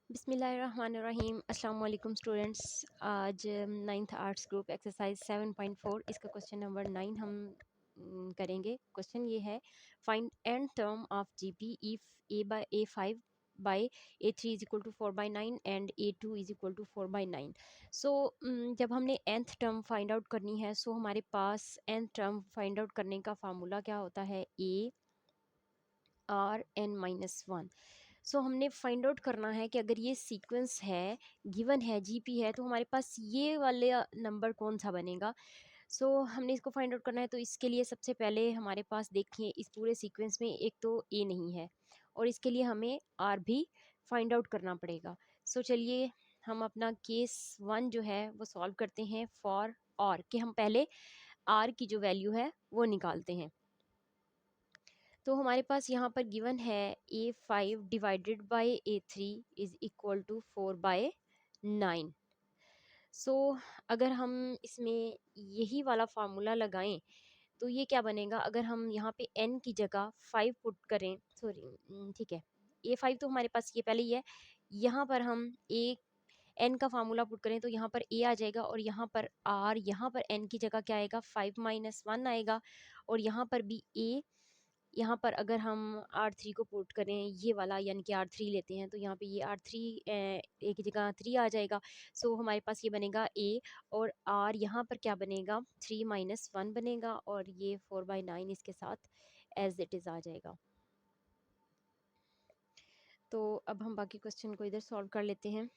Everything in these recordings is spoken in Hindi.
बिस्मिल्लाहिर्रहमानिर्रहीम। अस्सलाम वालेकुम स्टूडेंट्स। आज नाइन्थ आर्ट्स ग्रुप एक्सरसाइज 7.4 इसका क्वेश्चन नंबर 9 हम करेंगे। क्वेश्चन ये है, find nth term of GP if a/5 by a3 is equal to 4/9 and a2 is equal to 4/9। So जब हमने nth टर्म फाइंड आउट करनी है, सो हमारे पास nth टर्म फाइंड आउट करने का फार्मूला क्या होता है, a/n-1। सो हमने फाइंड आउट करना है कि अगर ये सीक्वेंस है, गिवन है, जीपी है, तो हमारे पास ये वाले नंबर कौन सा बनेगा। सो हमने इसको फाइंड आउट करना है, तो इसके लिए सबसे पहले हमारे पास देखिए इस पूरे सीक्वेंस में एक तो ए नहीं है और इसके लिए हमें आर भी फाइंड आउट करना पड़ेगा। सो चलिए हम अपना केस 1 जो है वो सॉल्व करते हैं फॉर और कि हम पहले आर की जो वैल्यू है वो निकालते हैं। तो हमारे पास यहाँ पर गिवन है a5 divided by a3 is equal to 4/9। So अगर हम इसमें यही वाला फार्मूला लगाएं तो ये क्या बनेगा, अगर हम यहाँ पे n की जगह 5 पुट करें, सॉरी ठीक है, a5 तो हमारे पास ये पहले ही है, यहाँ पर हम a n का फार्मूला पुट करें तो यहाँ पर a आ जाएगा और यहाँ पर r, यहाँ पर n की जगह क्या आएगा, 5-1 आएगा और यहाँ पर भी a, यहाँ पर अगर हम R3 को पुट करें ये वाला यानी कि R3 लेते हैं तो यहाँ पे ये R3 ए की जगह 3 आ जाएगा। सो हमारे पास ये बनेगा A और R यहाँ पर क्या बनेगा, 3-1 बनेगा और ये 4/9 इसके साथ एज इट इज़ आ जाएगा। तो अब हम बाकी क्वेश्चन को इधर सॉल्व कर लेते हैं।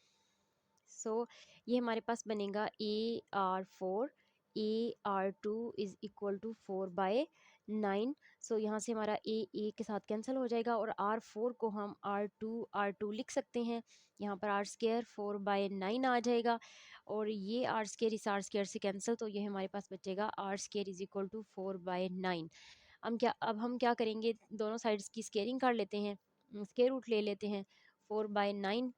सो ये हमारे पास बनेगा AR4 AR2 is equal to 4/9। सो यहाँ से हमारा ए के साथ कैंसिल हो जाएगा और R4 को हम R2 लिख सकते हैं। यहाँ पर R स्केयर 4/9 आ जाएगा और ये R स्केयर इस R स्केयर से कैंसिल, तो ये हमारे पास बचेगा R square is equal to 4/9। अब हम क्या करेंगे, दोनों साइड्स की स्केयरिंग कर लेते हैं, स्केयर रूट ले लेते हैं 4/9।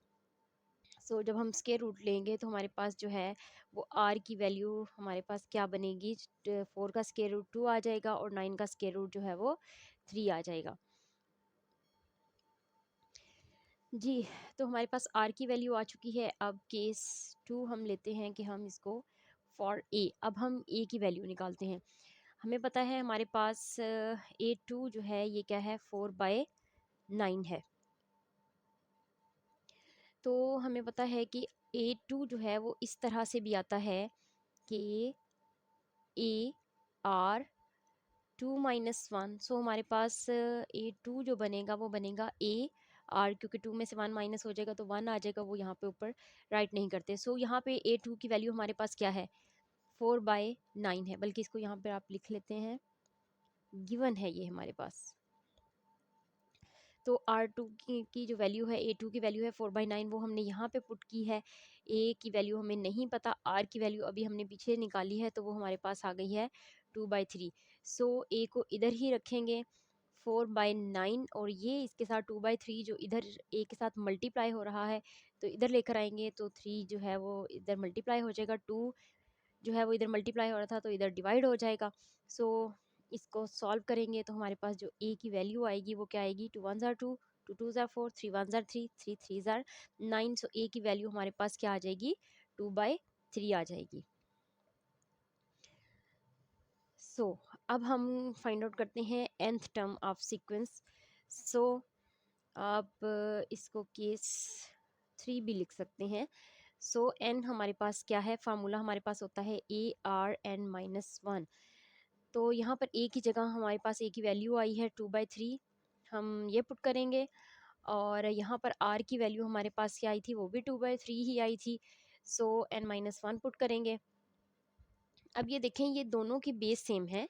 सो जब हम स्केयर रूट लेंगे तो हमारे पास जो है वो आर की वैल्यू हमारे पास क्या बनेगी, 4 का स्केयर रूट 2 आ जाएगा और 9 का स्केयर रूट जो है वो 3 आ जाएगा। जी, तो हमारे पास आर की वैल्यू आ चुकी है। अब केस 2 हम लेते हैं कि हम इसको फॉर ए, अब हम ए की वैल्यू निकालते हैं। हमें पता है हमारे पास A2 जो है ये क्या है, 4/9 है। तो हमें पता है कि A2 जो है वो इस तरह से भी आता है कि AR2-1। सो हमारे पास A2 जो बनेगा वो बनेगा AR, क्योंकि 2 में से 1 माइनस हो जाएगा तो 1 आ जाएगा, वो यहाँ पे ऊपर राइट नहीं करते। सो यहाँ पे A2 की वैल्यू हमारे पास क्या है, 4/9 है, बल्कि इसको यहाँ पे आप लिख लेते हैं, गिवन है ये हमारे पास। तो R2 की जो वैल्यू है, A2 की वैल्यू है 4/9, वो हमने यहाँ पे पुट की है। A की वैल्यू हमें नहीं पता, R की वैल्यू अभी हमने पीछे निकाली है तो वो हमारे पास आ गई है 2/3। सो A को इधर ही रखेंगे 4/9 और ये इसके साथ 2/3 जो इधर A के साथ मल्टीप्लाई हो रहा है तो इधर लेकर आएंगे तो 3 जो है वो इधर मल्टीप्लाई हो जाएगा, 2 जो है वो इधर मल्टीप्लाई हो रहा था तो इधर डिवाइड हो जाएगा। सो इसको सॉल्व करेंगे तो हमारे पास जो ए की वैल्यू आएगी वो क्या आएगी, 2 1 2, 2 2 4, 3 1 3, 3 3 9। सो ए की वैल्यू हमारे पास क्या आ जाएगी, 2/3 आ जाएगी। सो अब हम फाइंड आउट करते हैं nth टर्म ऑफ सीक्वेंस। सो आप इसको केस 3 भी लिख सकते हैं। सो n हमारे पास क्या है, फार्मूला हमारे पास होता है ARn-1। तो यहाँ पर ए की जगह हमारे पास ए की वैल्यू आई है 2/3, हम ये पुट करेंगे और यहाँ पर आर की वैल्यू हमारे पास क्या आई थी, वो भी 2/3 ही आई थी। सो n-1 पुट करेंगे। अब ये देखें ये दोनों की बेस सेम है,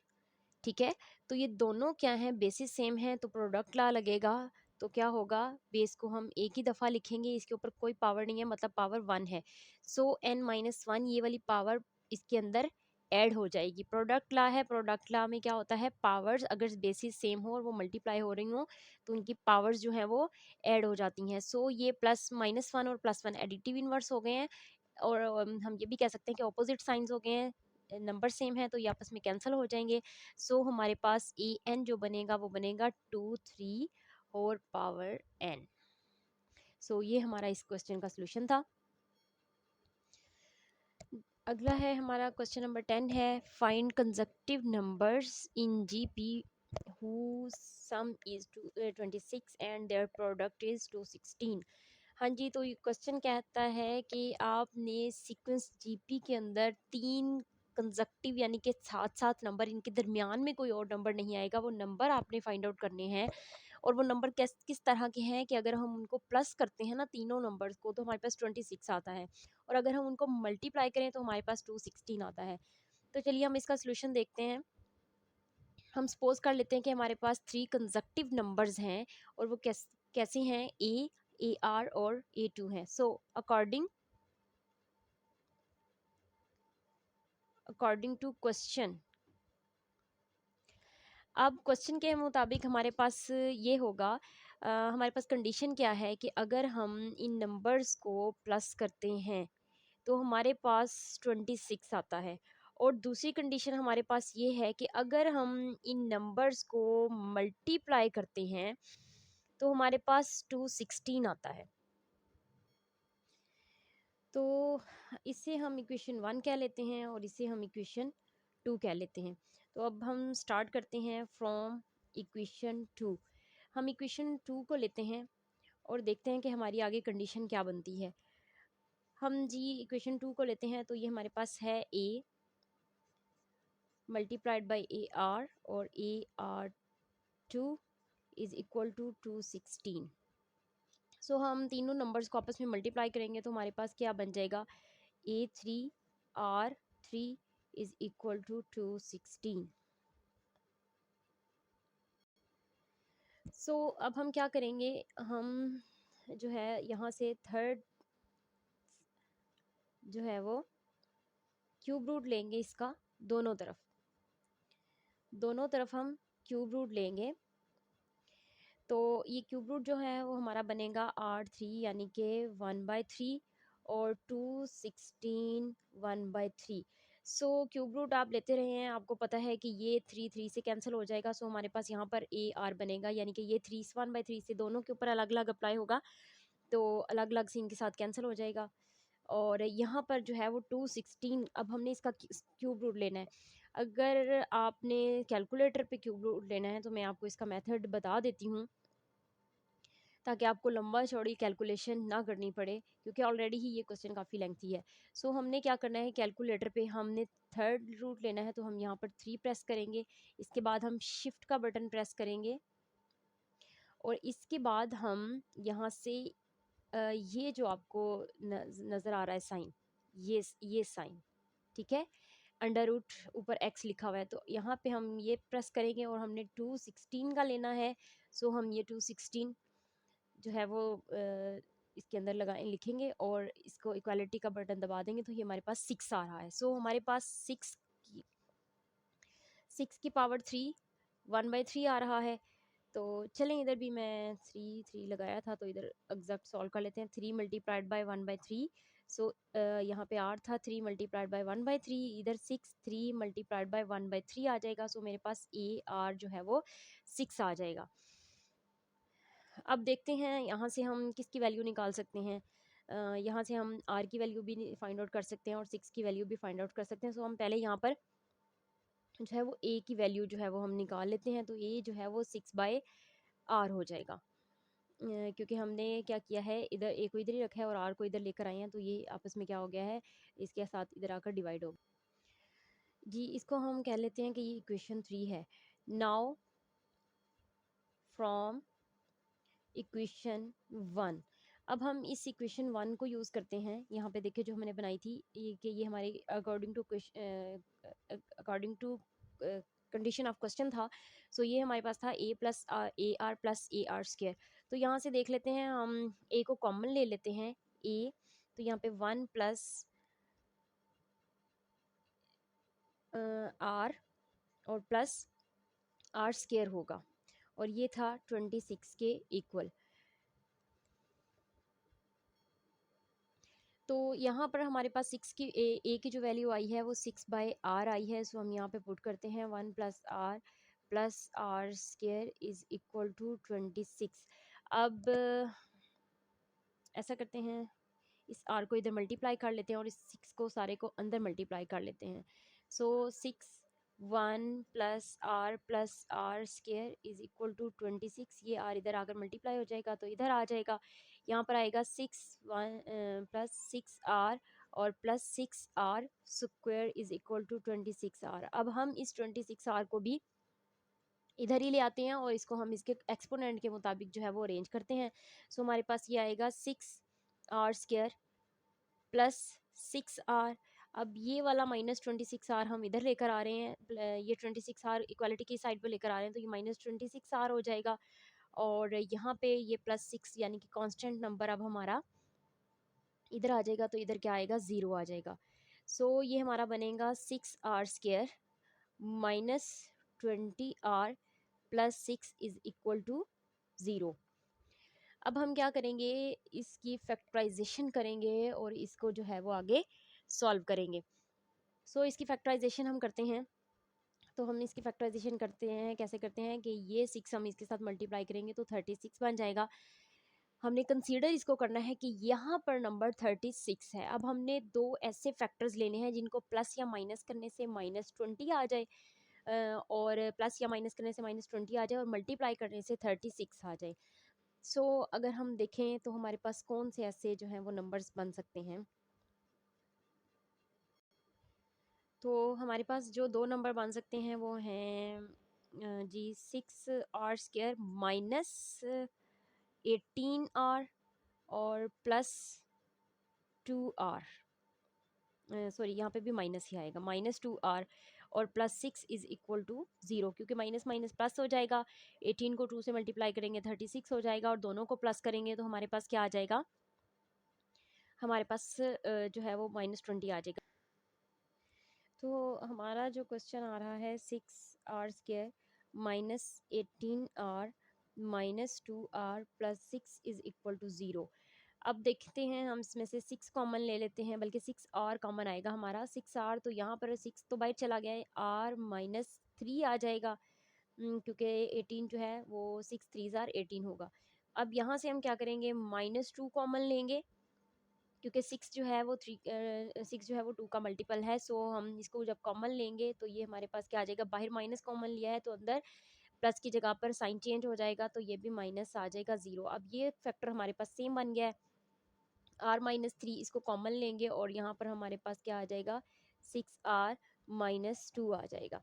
ठीक है, तो ये दोनों क्या हैं, बेसिस सेम है तो प्रोडक्ट ला लगेगा। तो क्या होगा, बेस को हम एक ही दफ़ा लिखेंगे, इसके ऊपर कोई पावर नहीं है, मतलब पावर 1 है। सो n-1 ये वाली पावर इसके अंदर ऐड हो जाएगी। प्रोडक्ट ला है, प्रोडक्ट ला में क्या होता है, पावर्स अगर बेसिस सेम हो और वो मल्टीप्लाई हो रही हो तो उनकी पावर्स जो हैं वो ऐड हो जाती हैं। सो ये +-1 और +1 एडिटिव इनवर्स हो गए हैं और हम ये भी कह सकते हैं कि ऑपोजिट साइंस हो गए हैं, नंबर सेम है तो ये आपस में कैंसिल हो जाएंगे। सो हमारे पास an जो बनेगा वो बनेगा 2 3 और पावर n। सो ये हमारा इस क्वेश्चन का सोल्यूशन था। अगला है हमारा क्वेश्चन नंबर 10 है, find consecutive numbers in GP whose sum is 26 and their product is 216। हाँ जी, तो ये क्वेश्चन कहता है कि आपने सीक्वेंस जीपी के अंदर 3 कंसेक्यूटिव यानी कि साथ साथ नंबर, इनके दरमियान में कोई और नंबर नहीं आएगा, वो नंबर आपने फाइंड आउट करने हैं। और वो नंबर किस तरह के हैं कि अगर हम उनको प्लस करते हैं ना तीनों नंबर्स को, तो हमारे पास 26 आता है, और अगर हम उनको मल्टीप्लाई करें तो हमारे पास 216 आता है। तो चलिए हम इसका सोल्यूशन देखते हैं। हम सपोज कर लेते हैं कि हमारे पास 3 कंसेक्यूटिव नंबर्स हैं, और वो कैसे हैं, ए आर और A2 हैं। सो अकॉर्डिंग टू क्वेश्चन, अब क्वेश्चन के मुताबिक हमारे पास ये होगा, हमारे पास कंडीशन क्या है कि अगर हम इन नंबर्स को प्लस करते हैं तो हमारे पास 26 आता है, और दूसरी कंडीशन हमारे पास ये है कि अगर हम इन नंबर्स को मल्टीप्लाई करते हैं तो हमारे पास 216 आता है। तो इसे हम इक्वेशन 1 कह लेते हैं और इसे हम इक्वेशन 2 कह लेते हैं। तो अब हम स्टार्ट करते हैं फ्रॉम इक्वेशन 2। हम इक्वेशन 2 को लेते हैं और देखते हैं कि हमारी आगे कंडीशन क्या बनती है। हम जी इक्वेशन 2 को लेते हैं तो ये हमारे पास है ए मल्टीप्लाइड बाई ए आर, और AR2 इज इक्वल टू 216। सो हम तीनों नंबर्स को आपस में मल्टीप्लाई करेंगे तो हमारे पास क्या बन जाएगा, A3R3 इज इक्वल टू 216। सो अब हम क्या करेंगे, हम जो है यहाँ से थर्ड जो है वो क्यूब रूट लेंगे, इसका दोनों तरफ हम क्यूब रूट लेंगे। तो ये क्यूब रूट जो है वो हमारा बनेगा R3 यानी कि 1/3 और 216 1/3। सो क्यूब रूट आप लेते रहे हैं, आपको पता है कि ये 3 से कैंसिल हो जाएगा। सो हमारे पास यहाँ पर AR बनेगा, यानी कि ये 3 1/3 से दोनों के ऊपर अलग अलग अप्लाई होगा, तो अलग अलग से इनके साथ कैंसिल हो जाएगा। और यहाँ पर जो है वो 216, अब हमने इसका क्यूब रूट लेना है। अगर आपने कैलकुलेटर पे क्यूब रूट लेना है तो मैं आपको इसका मेथड बता देती हूँ, ताकि आपको लंबा चौड़ी कैलकुलेशन ना करनी पड़े, क्योंकि ऑलरेडी ही ये क्वेश्चन काफ़ी लेंथी है। सो हमने क्या करना है, कैलकुलेटर पे हमने थर्ड रूट लेना है, तो हम यहाँ पर 3 प्रेस करेंगे, इसके बाद हम शिफ्ट का बटन प्रेस करेंगे, और इसके बाद हम यहाँ से ये जो आपको नज़र आ रहा है साइन, ये साइन, ठीक है, अंडर रूट ऊपर x लिखा हुआ है, तो यहाँ पे हम ये प्रेस करेंगे और हमने 216 का लेना है। सो हम ये 216 जो है वो इसके अंदर लिखेंगे और इसको इक्वालिटी का बटन दबा देंगे, तो ये हमारे पास 6 आ रहा है। सो हमारे पास 6 की पावर 3 1/3 आ रहा है। तो चलें, इधर भी मैं 3 लगाया था, तो इधर एग्जैक्ट सॉल्व कर लेते हैं। 3 मल्टीप्लाइड बाय 1/3, सो यहाँ पे R था, 3 मल्टीप्लाइड बाय 1/3, इधर 6 3 मल्टीप्लाइड बाय 1/3 आ जाएगा। सो मेरे पास AR जो है वो 6 आ जाएगा। अब देखते हैं यहाँ से हम किसकी वैल्यू निकाल सकते हैं। यहाँ से हम R की वैल्यू भी फाइंड आउट कर सकते हैं और 6 की वैल्यू भी फाइंड आउट कर सकते हैं। सो हम पहले यहाँ पर जो है वो A की वैल्यू जो है वो हम निकाल लेते हैं। तो A जो है वो 6/R हो जाएगा, क्योंकि हमने क्या किया है, इधर A को इधर ही रखा है और R को इधर लेकर आए हैं, तो ये आपस में क्या हो गया है, इसके साथ इधर आकर डिवाइड हो जी। इसको हम कह लेते हैं कि ये इक्वेशन 3 है। नाउ फ्रॉम इक्वेशन 1, अब हम इस इक्वेशन 1 को यूज़ करते हैं। यहाँ पे देखिए जो हमने बनाई थी, ये कि ये हमारी according to condition of question था। सो ये हमारे पास था AR प्लस AR²। तो यहाँ से देख लेते हैं, हम A को कॉमन ले लेते हैं, A, तो यहाँ पे 1 प्लस R और प्लस R² होगा, और ये था 26 के इक्वल। तो यहाँ पर हमारे पास 6 की ए की जो वैल्यू आई है वो 6/R आई है। सो हम यहाँ पे पुट करते हैं 1 plus R² is equal to 26। अब ऐसा करते हैं, इस आर को इधर मल्टीप्लाई कर लेते हैं और इस 6 को सारे को अंदर मल्टीप्लाई कर लेते हैं। So 6 1 plus R square is equal to 26। ये आर इधर आकर मल्टीप्लाई हो जाएगा तो इधर आ जाएगा, यहाँ पर आएगा 6 1 प्लस 6 आर और plus 6 R square is equal to 26 R. अब हम इस 26 आर को भी इधर ही ले आते हैं और इसको हम इसके एक्सपोनेंट के मुताबिक जो है वो अरेंज करते हैं। सो हमारे पास ये आएगा 6 आर स्केयर प्लस 6 आर। अब ये वाला -26 आर हम इधर लेकर आ रहे हैं, ये 26 आर इक्वालिटी की साइड पे लेकर आ रहे हैं, तो ये -26 आर हो जाएगा और यहाँ पे ये +6 यानी कि कांस्टेंट नंबर अब हमारा इधर आ जाएगा, तो इधर क्या आएगा, 0 आ जाएगा। सो ये हमारा बनेगा 6 R square -20 R plus 6 is equal to 0। अब हम क्या करेंगे, इसकी फैक्टराइजेशन करेंगे और इसको जो है वो आगे सॉल्व करेंगे। सो इसकी फैक्टराइजेशन हम करते हैं, तो हम इसकी फैक्टराइजेशन करते हैं, कैसे करते हैं कि ये 6 हम इसके साथ मल्टीप्लाई करेंगे तो 36 बन जाएगा। हमने कंसीडर इसको करना है कि यहाँ पर नंबर 36 है। अब हमने दो ऐसे फैक्टर्स लेने हैं जिनको प्लस या माइनस करने से -20 आ जाए, और प्लस या माइनस करने से -20 आ जाए और मल्टीप्लाई करने से 36 आ जाए। सो अगर हम देखें तो हमारे पास कौन से ऐसे जो हैं वो नंबर्स बन सकते हैं, तो हमारे पास जो दो नंबर बन सकते हैं वो हैं जी 6 आर स्केयर -18 आर और +2 आर। सॉरी, यहाँ पे भी माइनस ही आएगा, -2 आर और +6 इज इक्वल टू 0, क्योंकि माइनस माइनस प्लस हो जाएगा। 18 को 2 से मल्टीप्लाई करेंगे 36 हो जाएगा और दोनों को प्लस करेंगे तो हमारे पास क्या आ जाएगा, हमारे पास जो है वो -20 आ जाएगा। तो हमारा जो क्वेश्चन आ रहा है 6 R square -18 R -2 R +6 is equal to 0। अब देखते हैं, हम इसमें से 6 कॉमन ले लेते हैं, बल्कि 6 आर कॉमन आएगा हमारा। 6 आर तो यहाँ पर 6 तो बाहर चला गया है, आर -3 आ जाएगा, क्योंकि 18 जो है वो 6 3 ज़ार 18 होगा। अब यहाँ से हम क्या करेंगे, -2 कॉमन लेंगे, क्योंकि 6 जो है वो 6 जो है वो 2 का मल्टीपल है। सो हम इसको जब कॉमन लेंगे तो ये हमारे पास क्या आ जाएगा, बाहर माइनस कॉमन लिया है तो अंदर प्लस की जगह पर साइन चेंज हो जाएगा, तो ये भी माइनस आ जाएगा 0। अब ये फैक्टर हमारे पास सेम बन गया है, r-3 इसको कॉमन लेंगे और यहाँ पर हमारे पास क्या आ जाएगा, 6r-2 आ जाएगा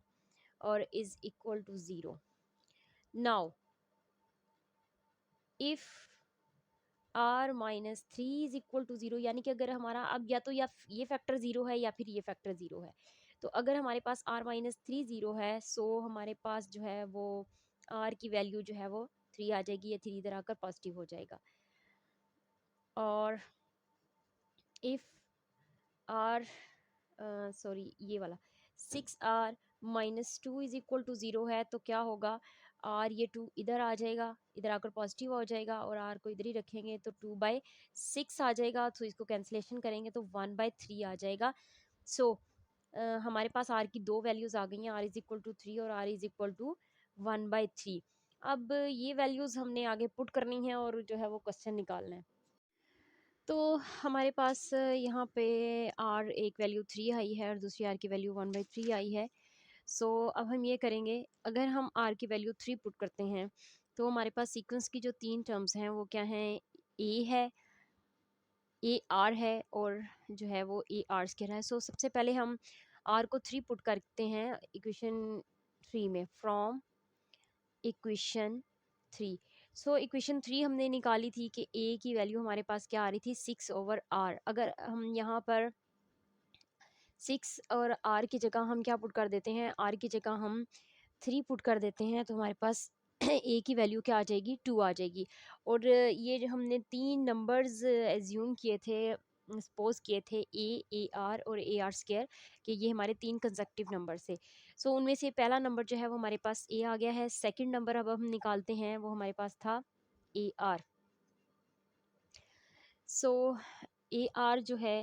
और is equal to 0। Now if r-3 is equal to 0, यानी कि अगर हमारा अब या तो या ये फैक्टर 0 है या फिर ये फैक्टर 0 है, तो अगर हमारे पास r-3 0 है, सो हमारे पास जो है वो r की वैल्यू जो है वो 3 आ जाएगी, ये 3 इधर आकर पॉजिटिव हो जाएगा। और इफ r सॉरी ये वाला 6r-2 इज इक्वल टू 0 है, तो क्या होगा, r ये 2 इधर आ जाएगा, इधर आकर पॉजिटिव हो जाएगा और r को इधर ही रखेंगे तो 2/6 आ जाएगा, तो इसको कैंसिलेशन करेंगे तो 1/3 आ जाएगा। सो हमारे पास r की दो वैल्यूज़ आ गई हैं, r इज इक्वल टू 3 और r इज इक्वल टू 1/3। अब ये वैल्यूज़ हमने आगे पुट करनी है और जो है वो क्वेश्चन निकालना है। तो हमारे पास यहाँ पे r एक वैल्यू 3 आई है और दूसरी r की वैल्यू 1/3 आई है। सो अब हम ये करेंगे, अगर हम r की वैल्यू 3 पुट करते हैं तो हमारे पास सीक्वेंस की जो 3 टर्म्स हैं वो क्या हैं, a है, ए आर है और जो है वो ए आर स्क्वायर है। सो सबसे पहले हम r को 3 पुट करते हैं इक्वेशन 3 में, फ्रॉम इक्वेशन 3। सो इक्वेशन 3 हमने निकाली थी कि a की वैल्यू हमारे पास क्या आ रही थी, 6/r। अगर हम यहाँ पर 6 और r की जगह हम क्या पुट कर देते हैं, r की जगह हम 3 पुट कर देते हैं, तो हमारे पास a की वैल्यू क्या आ जाएगी, 2 आ जाएगी। और ये जो हमने 3 नंबर्स एज्यूम किए थे, सपोज किए थे ए आर और ए आर स्क्वायर, कि ये हमारे 3 कंसेक्टिव नंबर से। सो उनमें से पहला नंबर जो है वो हमारे पास a आ गया है, सेकंड नंबर अब हम निकालते हैं वो हमारे पास था A R. So A R जो है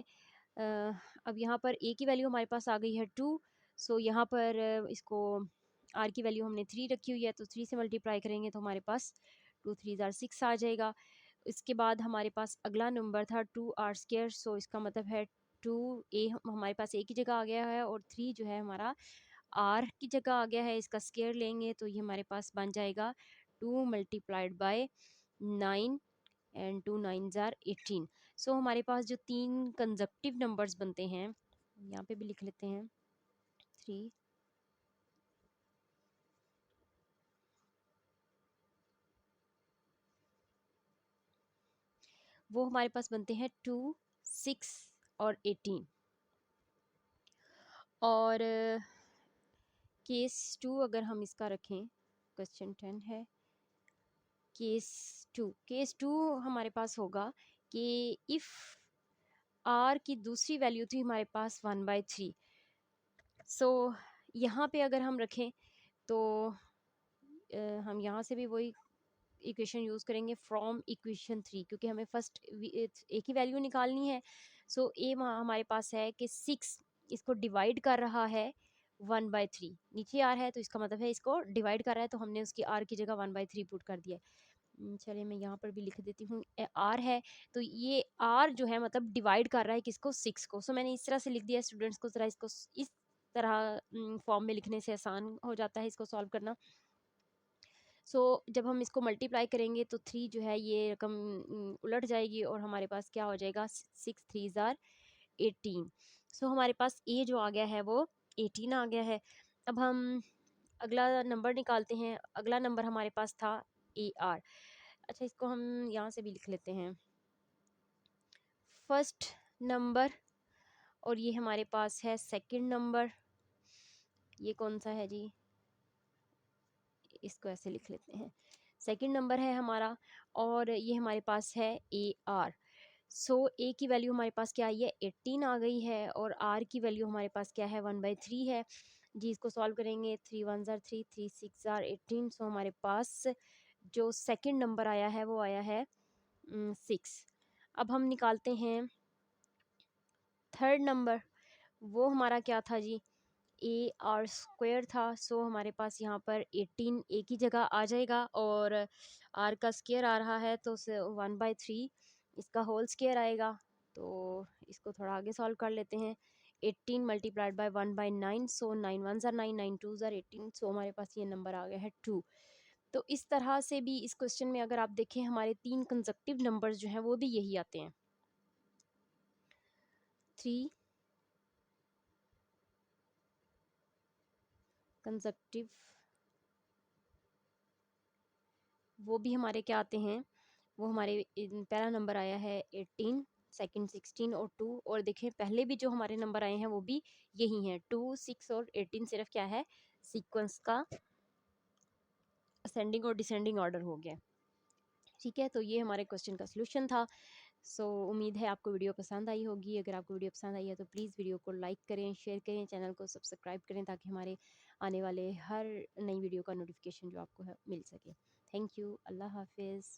अब यहाँ पर a की वैल्यू हमारे पास आ गई है 2। सो यहाँ पर इसको r की वैल्यू हमने 3 रखी हुई है, तो 3 से मल्टीप्लाई करेंगे तो हमारे पास 2 3 ज़ार 6 आ जाएगा। इसके बाद हमारे पास अगला नंबर था 2r², सो इसका मतलब है 2a हमारे पास a की जगह आ गया है और 3 जो है हमारा r की जगह आ गया है। इसका स्क्वायर लेंगे तो ये हमारे पास बन जाएगा 2 multiplied by 9 and 2 9s are 18। So हमारे पास जो 3 कंजक्टिव नंबर्स बनते हैं, यहाँ पे भी लिख लेते हैं 3, वो हमारे पास बनते हैं 2 6 और 18। और केस 2 अगर हम इसका रखें, क्वेश्चन 10 है केस 2 हमारे पास होगा कि इफ़ आर की दूसरी वैल्यू थी हमारे पास 1/3। सो यहाँ पे अगर हम रखें तो हम यहाँ से भी वही इक्वेशन यूज़ करेंगे फ्रॉम इक्वेशन 3, क्योंकि हमें फर्स्ट एक ही वैल्यू निकालनी है। सो ए हमारे पास है कि 6 इसको डिवाइड कर रहा है 1/3, नीचे आर है तो इसका मतलब है इसको डिवाइड कर रहा है, तो हमने उसकी आर की जगह 1/3 पुट कर दिया है। चलिए मैं यहाँ पर भी लिख देती हूँ, आर है तो ये आर जो है मतलब डिवाइड कर रहा है किसको, 6 को। सो मैंने इस तरह से लिख दिया स्टूडेंट्स को, ज़रा इसको इस तरह फॉर्म में लिखने से आसान हो जाता है इसको सॉल्व करना। सो जब हम इसको मल्टीप्लाई करेंगे तो 3 जो है ये रकम उलट जाएगी और हमारे पास क्या हो जाएगा, 6 3s आर 18। सो हमारे पास ए जो आ गया है वो 18 आ गया है। अब हम अगला नंबर निकालते हैं। अगला नंबर हमारे पास था ए आर। अच्छा, इसको हम यहाँ से भी लिख लेते हैं फर्स्ट नंबर, और ये हमारे पास है सेकंड नंबर। ये कौन सा है जी, इसको ऐसे लिख लेते हैं, सेकंड नंबर है हमारा, और ये हमारे पास है ए आर। सो ए की वैल्यू हमारे पास क्या आई है, 18 आ गई है, और आर की वैल्यू हमारे पास क्या है, 1/3 है जी। इसको सॉल्व करेंगे, 3 1s are 3, 3 6s are 18। So हमारे पास जो सेकंड नंबर आया है वो आया है 6। अब हम निकालते हैं थर्ड नंबर। वो हमारा क्या था जी, ए आर स्क्वायर था। सो हमारे पास यहाँ पर 18 ए की जगह आ जाएगा, और आर का स्क्वायर आ रहा है तो 1/3 इसका होल स्क्वायर आएगा। तो इसको थोड़ा आगे सॉल्व कर लेते हैं। 18 multiplied by 1/9, so 9 1s are 9, 9 2s are 18। So हमारे पास ये नंबर आ गया है 2। तो इस तरह से भी इस क्वेश्चन में अगर आप देखें हमारे 3 कंसेक्टिव नंबर्स जो हैं वो भी यही आते हैं, 3 कंसेक्टिव, वो भी हमारे क्या आते हैं, वो हमारे पहला नंबर आया है 18, सेकंड 16 और 2। और देखें पहले भी जो हमारे नंबर आए हैं वो भी यही हैं, 2 6 और 18। सिर्फ क्या है, सीक्वेंस का असेंडिंग और डिसेंडिंग ऑर्डर हो गया। ठीक है, तो ये हमारे क्वेश्चन का सोल्यूशन था। सो उम्मीद है आपको वीडियो पसंद आई होगी। अगर आपको वीडियो पसंद आई है तो प्लीज़ वीडियो को लाइक करें, शेयर करें, चैनल को सब्सक्राइब करें, ताकि हमारे आने वाले हर नई वीडियो का नोटिफिकेशन जो आपको है मिल सके। थैंक यू, अल्लाह हाफिज़।